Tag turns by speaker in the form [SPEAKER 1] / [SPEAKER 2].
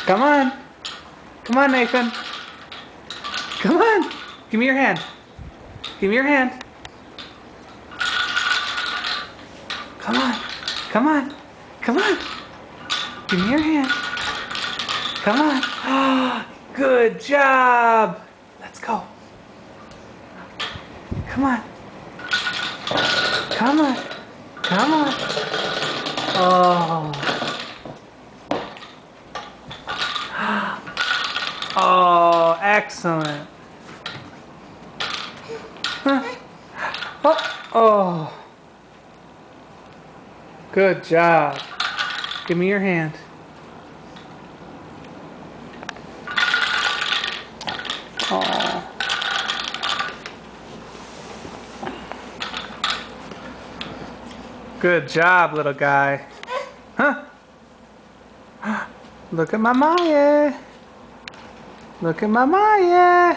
[SPEAKER 1] Come on. Come on, Nathan. Come on. Give me your hand. Give me your hand. Come on. Come on. Come on. Give me your hand. Come on. Oh, good job. Let's go. Come on. Come on. Come on. Oh. Oh, excellent. Huh. Oh. Good job. Give me your hand. Oh. Good job, little guy. Huh? Look at my Maya. Look at my Maya.